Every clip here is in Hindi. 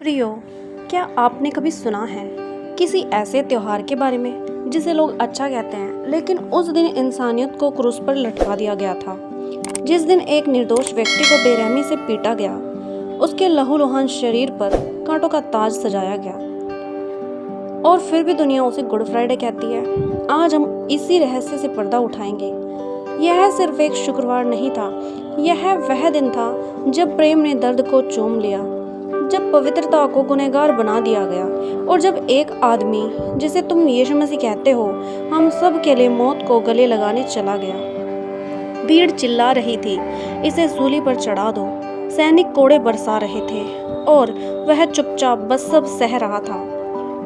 प्रियो, क्या आपने कभी सुना है किसी ऐसे त्योहार के बारे में जिसे लोग अच्छा कहते हैं, लेकिन उस दिन इंसानियत को क्रूस पर लटका दिया गया था। जिस दिन एक निर्दोष व्यक्ति को बेरहमी से पीटा गया, उसके लहूलुहान शरीर पर कांटों का ताज सजाया गया, और फिर भी दुनिया उसे गुड फ्राइडे कहती है। आज हम इसी रहस्य से पर्दा उठाएंगे। यह सिर्फ एक शुक्रवार नहीं था, यह वह दिन था जब प्रेम ने दर्द को चूम लिया, जब पवित्रता को गुनहगार बना दिया गया, और जब एक आदमी जिसे तुम यीशु मसीह कहते हो, हम सब के लिए मौत को गले लगाने चला गया। भीड़ चिल्ला रही थी, इसे सूली पर चढ़ा दो। सैनिक कोड़े बरसा रहे थे और वह चुपचाप बस सब सह रहा था।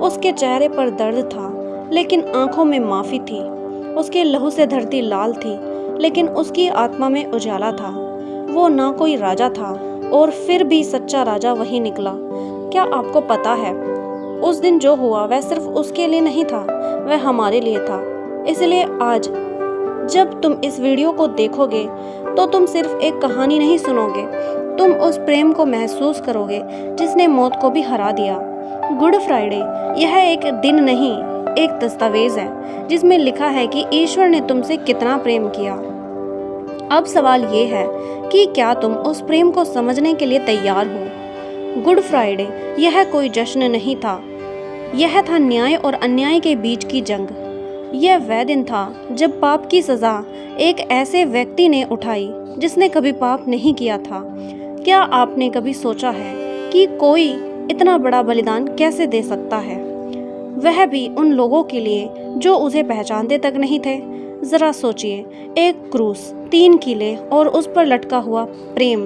उसके चेहरे पर दर्द था, लेकिन आंखों में माफी थी। उसके लहू से धरती लाल थी, लेकिन उसकी आत्मा में उजाला था। वो ना कोई राजा था, और फिर भी सच्चा राजा वही निकला। क्या आपको पता है, उस दिन जो हुआ वह सिर्फ उसके लिए नहीं था, वह हमारे लिए था। इसलिए आज जब तुम इस वीडियो को देखोगे तो तुम सिर्फ एक कहानी नहीं सुनोगे, तुम उस प्रेम को महसूस करोगे जिसने मौत को भी हरा दिया। गुड फ्राइडे यह एक दिन नहीं, एक दस्तावेज है जिसमें लिखा है कि ईश्वर ने तुमसे कितना प्रेम किया। अब सवाल ये है कि क्या तुम उस प्रेम को समझने के लिए तैयार हो। गुड फ्राइडे यह कोई जश्न नहीं था, यह था न्याय और अन्याय के बीच की जंग। यह वह दिन था जब पाप की सज़ा एक ऐसे व्यक्ति ने उठाई जिसने कभी पाप नहीं किया था। क्या आपने कभी सोचा है कि कोई इतना बड़ा बलिदान कैसे दे सकता है, वह भी उन लोगों के लिए जो उसे पहचानते तक नहीं थे। जरा सोचिए, एक क्रूस, 3 किले और उस पर लटका हुआ प्रेम।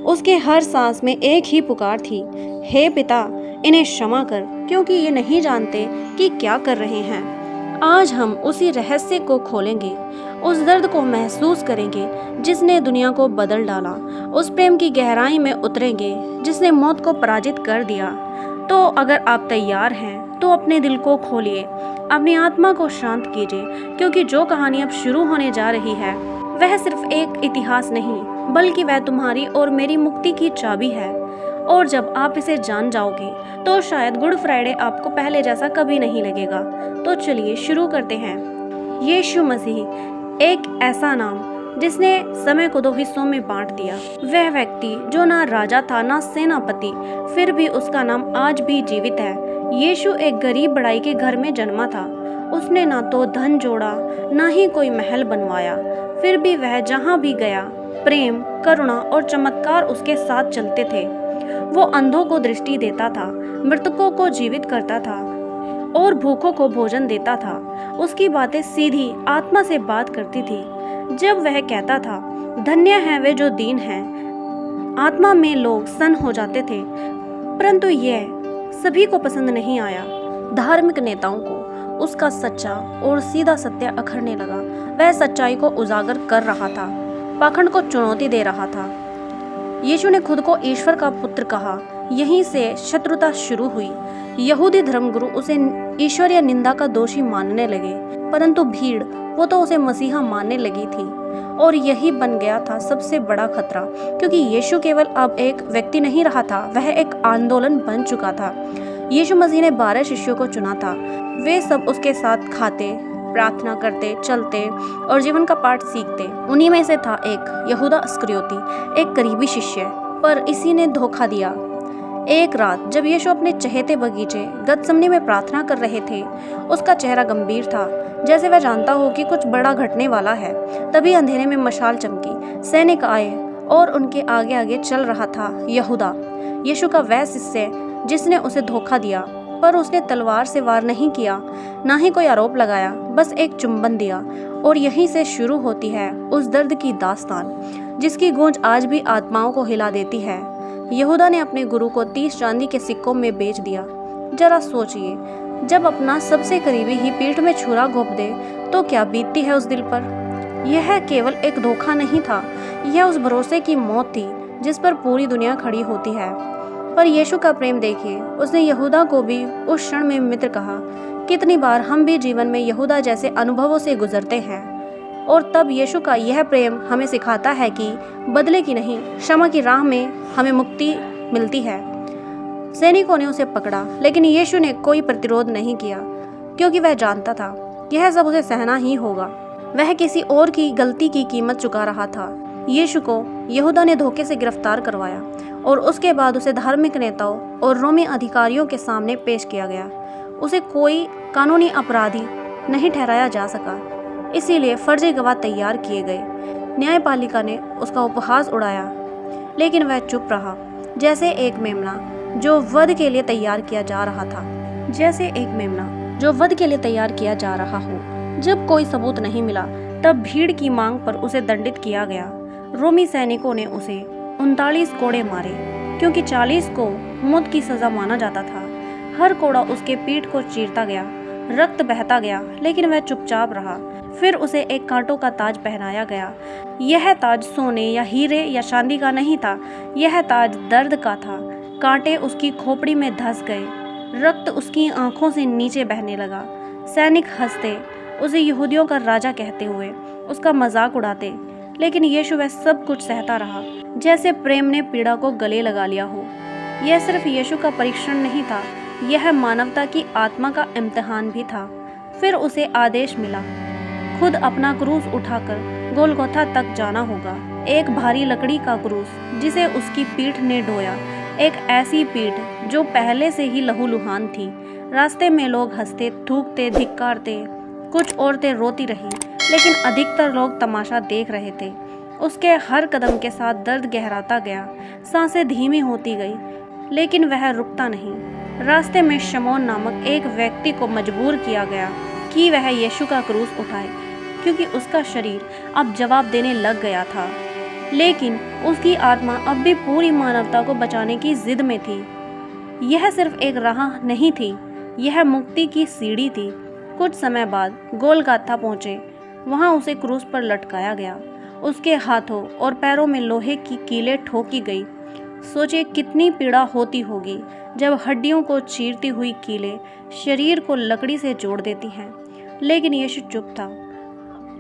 उसके हर सांस में एक ही पुकार थी, हे पिता, इन्हें क्षमा कर, क्योंकि ये नहीं जानते कि क्या कर रहे हैं। आज हम उसी रहस्य को खोलेंगे, उस दर्द को महसूस करेंगे जिसने दुनिया को बदल डाला, उस प्रेम की गहराई में उतरेंगे जिसने मौत को पराजित कर दिया। तो अगर आप तैयार हैं तो अपने दिल को खोलिए, अपनी आत्मा को शांत कीजिए, क्योंकि जो कहानी अब शुरू होने जा रही है वह सिर्फ एक इतिहास नहीं, बल्कि वह तुम्हारी और मेरी मुक्ति की चाबी है। और जब आप इसे जान जाओगे तो शायद गुड फ्राइडे आपको पहले जैसा कभी नहीं लगेगा। तो चलिए शुरू करते हैं। यीशु मसीह, एक ऐसा नाम जिसने समय को 2 हिस्सों में बांट दिया। वह व्यक्ति जो ना राजा था ना सेनापति, फिर भी उसका नाम आज भी जीवित है। यीशु एक गरीब बढ़ई के घर में जन्मा था। उसने ना तो धन जोड़ा, ना ही कोई महल बनवाया, फिर भी वह जहाँ भी गया प्रेम, करुणा और चमत्कार उसके साथ चलते थे। वो अंधों को दृष्टि देता था, मृतकों को जीवित करता था और भूखों को भोजन देता था। उसकी बातें सीधी आत्मा से बात करती थी। जब वह कहता था, धन्य है वे जो दीन हैं, आत्मा में लोग सन्न हो जाते थे। परंतु यह सभी को पसंद नहीं आया। धार्मिक नेताओं को उसका सच्चा और सीधा सत्य अखरने लगा। वह सच्चाई को उजागर कर रहा था, पाखंड को चुनौती दे रहा था। यीशु ने खुद को ईश्वर का पुत्र कहा। यहीं से शत्रुता शुरू हुई। यहूदी धर्मगुरु उसे ईश्वरीय निंदा का दोषी मानने लगे, परंतु भीड़ वो तो उसे मसीहा मानने लगी थी। और यही बन गया था सबसे बड़ा खतरा, क्योंकि यीशु केवल अब एक व्यक्ति नहीं रहा था, वह एक आंदोलन बन चुका था। यीशु मसीह ने 12 शिष्यों को चुना था। वे सब उसके साथ खाते, प्रार्थना करते, चलते और जीवन का पाठ सीखते। उन्हीं में से था एक यहूदा इस्करियोती, एक करीबी शिष्य, पर इसी ने धोखा दिया। एक रात जब यीशु अपने चहेते बगीचे गतसमनी में प्रार्थना कर रहे थे, उसका चेहरा गंभीर था, जैसे वह जानता हो कि कुछ बड़ा घटने वाला है। तभी अंधेरे में मशाल चमकी, सैनिक आए और उनके आगे आगे चल रहा था यहूदा, यीशु का वह शिष्य जिसने उसे धोखा दिया। पर उसने तलवार से वार नहीं किया, ना ही कोई आरोप लगाया, बस एक चुंबन दिया। और यहीं से शुरू होती है उस दर्द की दास्तान जिसकी गूंज आज भी आत्माओं को हिला देती है। यहूदा ने अपने गुरु को 30 चांदी के सिक्कों में बेच दिया। जरा सोचिए, जब अपना सबसे करीबी ही पीठ में छुरा घोंप दे तो क्या बीतती है उस दिल पर। यह केवल एक धोखा नहीं था, यह उस भरोसे की मौत थी जिस पर पूरी दुनिया खड़ी होती है। पर यीशु का प्रेम देखिए, उसने यहूदा को भी उस क्षण में मित्र कहा। कितनी बार हम भी जीवन में यहूदा जैसे अनुभवों से गुजरते हैं, और तब यीशु का यह प्रेम हमें सिखाता है कि बदले की नहीं, क्षमा की राह में हमें मुक्ति मिलती है। सैनिकों ने उसे पकड़ा, लेकिन यीशु ने कोई प्रतिरोध नहीं किया, क्योंकि वह जानता था यह सब उसे सहना ही होगा। वह किसी और की गलती की कीमत चुका रहा था। यीशु को यहूदा ने धोखे से गिरफ्तार करवाया और उसके बाद उसे धार्मिक नेताओं और रोमी अधिकारियों के सामने पेश किया गया। उसे कोई कानूनी अपराधी नहीं ठहराया जा सका, इसीलिए फर्जी गवाह तैयार किए गए। न्यायपालिका ने उसका उपहास उड़ाया, लेकिन वह चुप रहा, जैसे एक मेमना जो वध के लिए तैयार किया जा रहा था। जब कोई सबूत नहीं मिला, तब भीड़ की मांग पर उसे दंडित किया गया। रोमी सैनिकों ने उसे 39 कोड़े मारे, क्योंकि 40 को मौत की सजा माना जाता था। हर कोड़ा उसके पीठ को चीरता गया, रक्त बहता गया, लेकिन वह चुपचाप रहा। फिर उसे एक कांटों का ताज पहनाया गया। यह ताज सोने या हीरे या चांदी का नहीं था, यह ताज दर्द का था। कांटे उसकी खोपड़ी में धंस गए, रक्त उसकी आंखों से नीचे बहने लगा। सैनिक हंसते, उसे यहूदियों का राजा कहते हुए उसका मजाक उड़ाते, लेकिन यीशु वह सब कुछ सहता रहा, जैसे प्रेम ने पीड़ा को गले लगा लिया हो। यह सिर्फ यीशु का परीक्षण नहीं था, यह मानवता की आत्मा का इम्तिहान भी था। फिर उसे आदेश मिला, खुद अपना क्रूस उठाकर गोलगोथा तक जाना होगा। एक भारी लकड़ी का क्रूस जिसे उसकी पीठ ने ढोया, एक ऐसी पीठ जो पहले से ही लहूलुहान थी। रास्ते में लोग हंसते, थूकते, धिक्कारते। कुछ औरतें रोती रहीं, लेकिन अधिकतर लोग तमाशा देख रहे थे। उसके हर कदम के साथ दर्द गहराता गया, सांसें धीमी होती गई, लेकिन वह रुकता नहीं। रास्ते में शमौन नामक एक व्यक्ति को मजबूर किया गया कि वह यीशु का क्रूस उठाए, क्योंकि उसका शरीर अब जवाब देने लग गया था, लेकिन उसकी आत्मा अब भी पूरी मानवता को बचाने की जिद में थी। यह सिर्फ एक राह नहीं थी, यह मुक्ति की सीढ़ी थी। कुछ समय बाद गोलगाथा पहुंचे, वहां उसे क्रूस पर लटकाया गया। उसके हाथों और पैरों में लोहे की कीलें ठोकी गई। सोचिए कितनी पीड़ा होती होगी जब हड्डियों को चीरती हुई कीलें शरीर को लकड़ी से जोड़ देती हैं। लेकिन यीशु चुप था।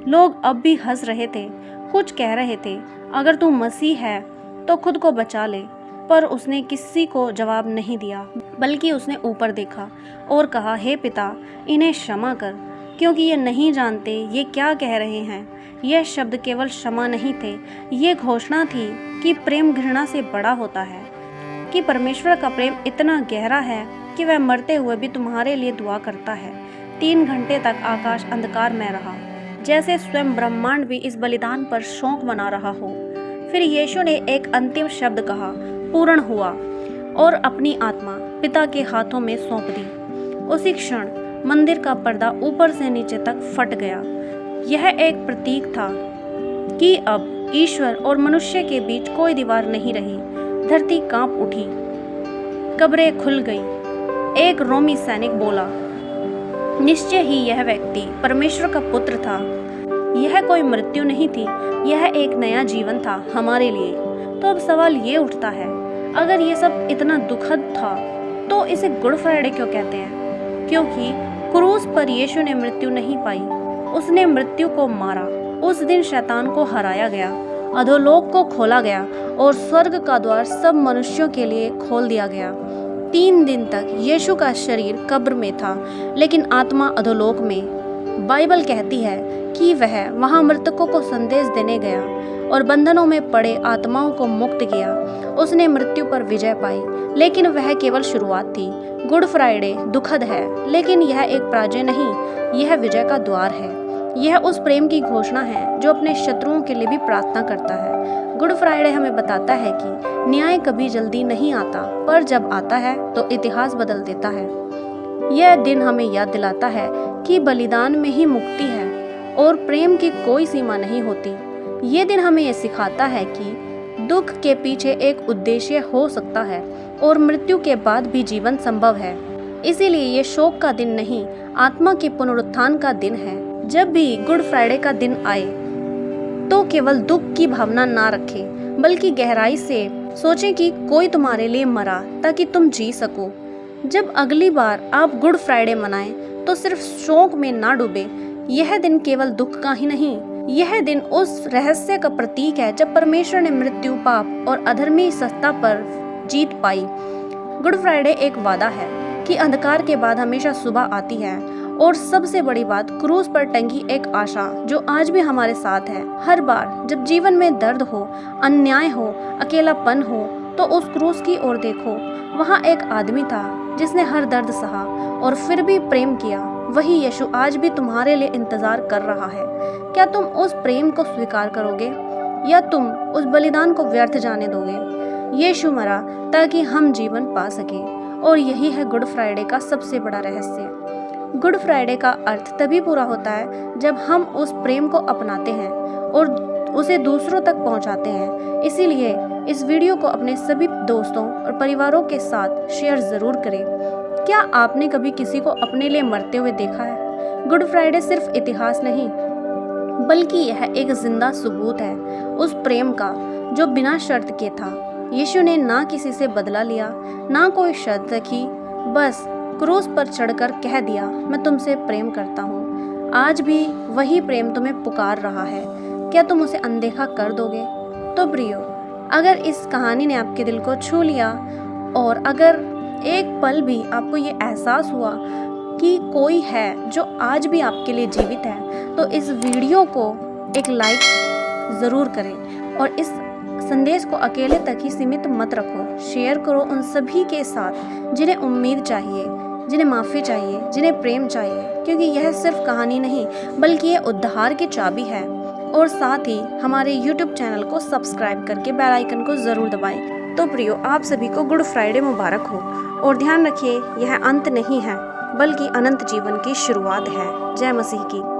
लोग अब भी हंस रहे थे, कुछ कह रहे थे, अगर तू मसीह है तो खुद को बचा ले। पर उसने किसी को जवाब नहीं दिया, बल्कि उसने ऊपर देखा और कहा, हे पिता, इन्हें क्षमा कर, क्योंकि ये नहीं जानते ये क्या कह रहे हैं। यह शब्द केवल क्षमा नहीं थे, ये घोषणा थी कि प्रेम घृणा से बड़ा होता है, कि परमेश्वर का प्रेम इतना गहरा है कि वह मरते हुए भी तुम्हारे लिए दुआ करता है। 3 घंटे तक आकाश अंधकार में रहा, जैसे स्वयं ब्रह्मांड भी इस बलिदान पर शौक मना रहा हो। फिर यीशु ने एक अंतिम शब्द कहा, पूर्ण हुआ, और अपनी आत्मा पिता के हाथों में सौंप दी। उसी क्षण मंदिर का पर्दा ऊपर से नीचे तक फट गया। यह एक प्रतीक था कि अब ईश्वर और मनुष्य के बीच कोई दीवार नहीं रही। धरती कांप उठी, कब्रें खुल गई। एक रोमी सैनिक बोला, निश्चय ही यह व्यक्ति परमेश्वर का पुत्र था। यह कोई मृत्यु नहीं थी, यह एक नया जीवन था हमारे लिए। तो अब सवाल ये उठता है, अगर ये सब इतना दुखद था तो इसे गुड फ्राइडे क्यों कहते हैं? क्योंकि क्रूस पर यीशु ने मृत्यु नहीं पाई, उसने मृत्यु को मारा। उस दिन शैतान को हराया गया, अधोलोक को खोला गया और स्वर्ग का द्वार सब मनुष्यों के लिए खोल दिया गया। 3 दिन तक यीशु का शरीर कब्र में था, लेकिन आत्मा अधोलोक में। बाइबल कहती है कि वह वहां मृतकों को संदेश देने गया और बंधनों में पड़े आत्माओं को मुक्त किया। उसने मृत्यु पर विजय पाई, लेकिन वह केवल शुरुआत थी। गुड फ्राइडे दुखद है, लेकिन यह एक पराजय नहीं, यह विजय का द्वार है। यह उस प्रेम की घोषणा है जो अपने शत्रुओं के लिए भी प्रार्थना करता है। गुड फ्राइडे हमें बताता है कि न्याय कभी जल्दी नहीं आता, पर जब आता है तो इतिहास बदल देता है। यह दिन हमें याद दिलाता है कि बलिदान में ही मुक्ति है और प्रेम की कोई सीमा नहीं होती। ये दिन हमें यह सिखाता है कि दुख के पीछे एक उद्देश्य हो सकता है और मृत्यु के बाद भी जीवन संभव है। इसीलिए ये शोक का दिन नहीं, आत्मा के पुनरुत्थान का दिन है। जब भी गुड फ्राइडे का दिन आए तो केवल दुख की भावना ना रखें, बल्कि गहराई से सोचें कि कोई तुम्हारे लिए मरा ताकि तुम जी सको। जब अगली बार आप गुड फ्राइडे मनाएं तो सिर्फ शोक में ना डूबे। यह दिन केवल दुख का ही नहीं, यह दिन उस रहस्य का प्रतीक है जब परमेश्वर ने मृत्यु, पाप और अधर्मी सत्ता पर जीत पाई। गुड फ्राइडे एक वादा है कि अंधकार के बाद हमेशा सुबह आती है, और सबसे बड़ी बात, क्रूस पर टंगी एक आशा जो आज भी हमारे साथ है। हर बार जब जीवन में दर्द हो, अन्याय हो, अकेलापन हो, तो उस क्रूस की ओर देखो। वहाँ एक आदमी था जिसने हर दर्द सहा और फिर भी प्रेम किया। वही यीशु आज भी तुम्हारे लिए इंतजार कर रहा है। क्या तुम उस प्रेम को स्वीकार करोगे या तुम उस बलिदान को व्यर्थ जाने दोगे? यीशु मरा ताकि हम जीवन पा सके, और यही है गुड फ्राइडे का सबसे बड़ा रहस्य। गुड फ्राइडे का अर्थ तभी पूरा होता है जब हम उस प्रेम को अपनाते हैं और उसे दूसरों तक पहुंचाते हैं। इसीलिए इस वीडियो को अपने सभी दोस्तों और परिवारों के साथ शेयर ज़रूर करें। क्या आपने कभी किसी को अपने लिए मरते हुए देखा है? गुड फ्राइडे सिर्फ इतिहास नहीं, बल्कि यह एक जिंदा सबूत है उस प्रेम का जो बिना शर्त के था। यीशु ने ना किसी से बदला लिया, ना कोई शर्त रखी, बस क्रूस पर चढ़कर कह दिया, मैं तुमसे प्रेम करता हूँ। आज भी वही प्रेम तुम्हें पुकार रहा है। क्या तुम उसे अनदेखा कर दोगे? तो प्रियो, अगर इस कहानी ने आपके दिल को छू लिया और अगर एक पल भी आपको ये एहसास हुआ कि कोई है जो आज भी आपके लिए जीवित है, तो इस वीडियो को एक लाइक ज़रूर करें और इस संदेश को अकेले तक ही सीमित मत रखो। शेयर करो उन सभी के साथ जिन्हें उम्मीद चाहिए, जिन्हें माफ़ी चाहिए, जिन्हें प्रेम चाहिए, क्योंकि यह सिर्फ कहानी नहीं बल्कि यह उद्धार की चाबी है। और साथ ही हमारे YouTube चैनल को सब्सक्राइब करके बेल आइकन को ज़रूर दबाएं। तो प्रियो, आप सभी को गुड फ्राइडे मुबारक हो, और ध्यान रखिए यह अंत नहीं है बल्कि अनंत जीवन की शुरुआत है। जय मसीह की।